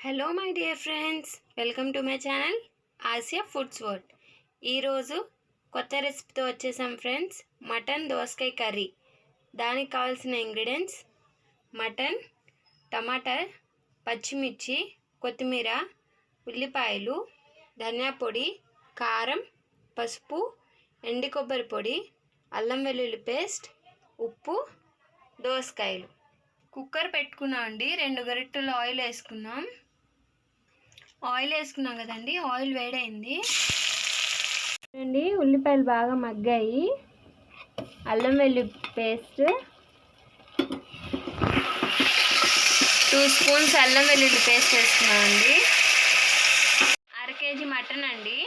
Hello my dear friends, welcome to my channel Asia foods world. ఈరోజు కొత్త రెసిపీతో వచ్చేసాం ఫ్రెండ్స్. మటన్ దోసకాయ కర్రీ. దానికి కావాల్సిన ఇంగ్రీడియంట్స్: మటన్, టమాటా, పచ్చిమిర్చి, కొత్తిమీర, ఉల్లిపాయలు, ధనియా పొడి, కారం, పసుపు, ఎండు కొబ్బరి పొడి, అల్లం వెల్లుల్లి పేస్ట్, ఉప్పు, దోసకాయలు. కుక్కర్ పెట్టుకున్నాం అండి. 2 గరిటెలు ఆయిల్ వేసుకున్నాం. కదండి, ఆయిల్ వేడైంది అండి. ఉల్లిపాయలు బాగా మగ్గాయి. అల్లం వెల్లుల్లి పేస్ట్ 2 స్పూన్స్ అల్లం వెల్లుల్లి పేస్ట్ వేసుకున్నాం అండి. 1/2 కేజీ మటన్ అండి.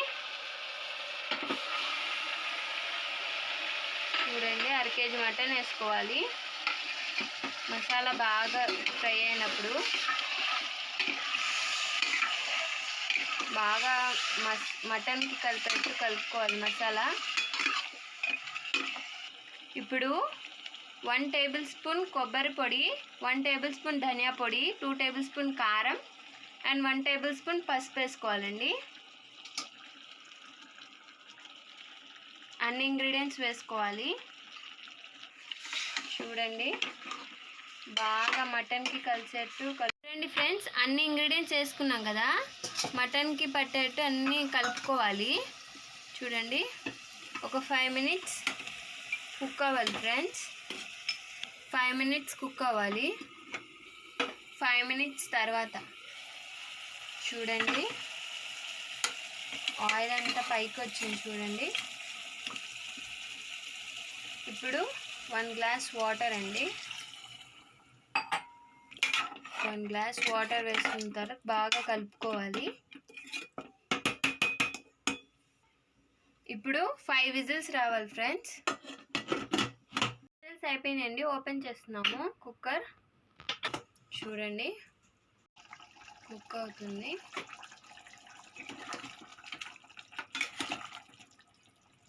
చూడండి, 1/2 కేజీ మటన్ వేసుకోవాలి. మసాలా బాగా ఫ్రై అయినప్పుడు బాగా మటన్కి కలిపేట్టు కలుపుకోవాలి మసాలా. ఇప్పుడు 1 టేబుల్ స్పూన్ కొబ్బరి పొడి, 1 టేబుల్ స్పూన్ ధనియా పొడి, 2 టేబుల్ స్పూన్ కారం అండ్ 1 టేబుల్ స్పూన్ పసుపు వేసుకోవాలండి. అన్ని ఇంగ్రీడియంట్స్ వేసుకోవాలి. చూడండి, బాగా మటన్కి కలిసేట్టు చూడండి ఫ్రెండ్స్. అన్ని ఇంగ్రీడియంట్స్ వేసుకున్నాం కదా, మటన్కి పట్టేట్టు అన్నీ కలుపుకోవాలి. చూడండి, ఒక 5 మినిట్స్ కుక్ అవ్వాలి ఫ్రెండ్స్. 5 మినిట్స్ కుక్ అవ్వాలి. 5 మినిట్స్ తర్వాత చూడండి, ఆయిల్ అంతా పైకి వచ్చింది చూడండి. ఇప్పుడు 1 గ్లాస్ వాటర్ అండి. 1 గ్లాస్ వాటర్ వేసుకున్న తర్వాత బాగా కలుపుకోవాలి. ఇప్పుడు 5 విజిల్స్ రావాలి ఫ్రెండ్స్. విజిల్స్ అయిపోయినాయండి. ఓపెన్ చేస్తున్నాము కుక్కర్. చూడండి, కుక్ అవుతుంది.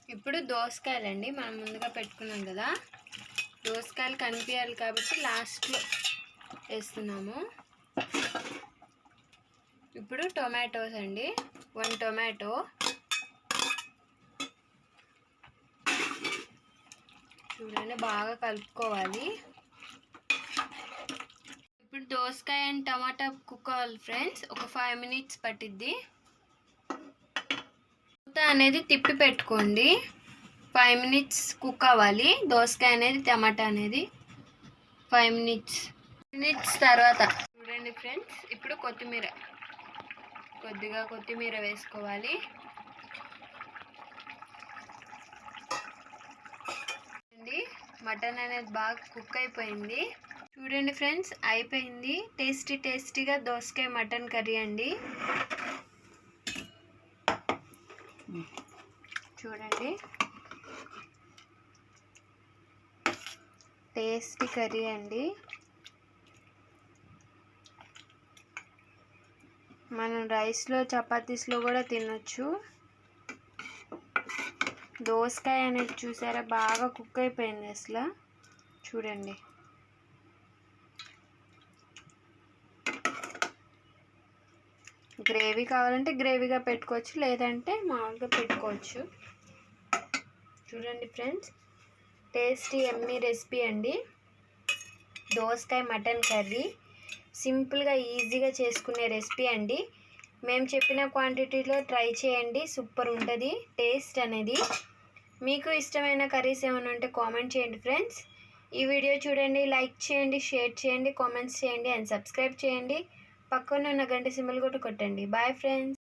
ఇప్పుడు దోసకాయలండి, మనం ముందుగా పెట్టుకున్నాం కదా, దోసకాయలు కనిపించాలి కాబట్టి లాస్ట్లో వేస్తున్నాము. ఇప్పుడు టొమాటోస్ అండి. 1 టొమాటో, చూడండి బాగా కలుపుకోవాలి. ఇప్పుడు దోసకాయ అండ్ టమాటా కుక్ అవ్వాలి ఫ్రెండ్స్. ఒక 5 మినిట్స్ పట్టిద్ది. మూత అనేది తిప్పి పెట్టుకోండి. 5 మినిట్స్ కుక్ అవ్వాలి దోసకాయ అనేది, టమాటా అనేది. 5 మినిట్స్ తర్వాత చూడండి ఫ్రెండ్స్, ఇప్పుడు కొద్దిగా కొత్తిమీర వేసుకోవాలి. మటన్ అనేది బాగా కుక్ అయిపోయింది. చూడండి ఫ్రెండ్స్, అయిపోయింది. టేస్టీగా దోసకాయ మటన్ కర్రీ అండి. చూడండి, టేస్టీ కర్రీ అండి. మనం రైస్లో, చపాతీస్లో కూడా తినొచ్చు. దోసకాయ అనేది చూసారా, బాగా కుక్ అయిపోయింది అసలు. చూడండి, గ్రేవీ కావాలంటే గ్రేవీగా పెట్టుకోవచ్చు, లేదంటే మామూలుగా పెట్టుకోవచ్చు. చూడండి ఫ్రెండ్స్, టేస్టీ యమ్మీ రెసిపీ అండి. దోసకాయ మటన్ కర్రీ సింపుల్గా ఈజీగా చేసుకునే రెసిపీ అండి. మేము చెప్పిన క్వాంటిటీలో ట్రై చేయండి, సూపర్ ఉంటుంది టేస్ట్ అనేది. మీకు ఇష్టమైన కర్రీస్ ఏమైనా ఉంటే కామెంట్ చేయండి ఫ్రెండ్స్. ఈ వీడియో చూడండి, లైక్ చేయండి, షేర్ చేయండి, కామెంట్స్ చేయండి అండ్ సబ్స్క్రైబ్ చేయండి. పక్కన ఉన్న గంట సింబల్ కూడా కొట్టండి. Bye friends.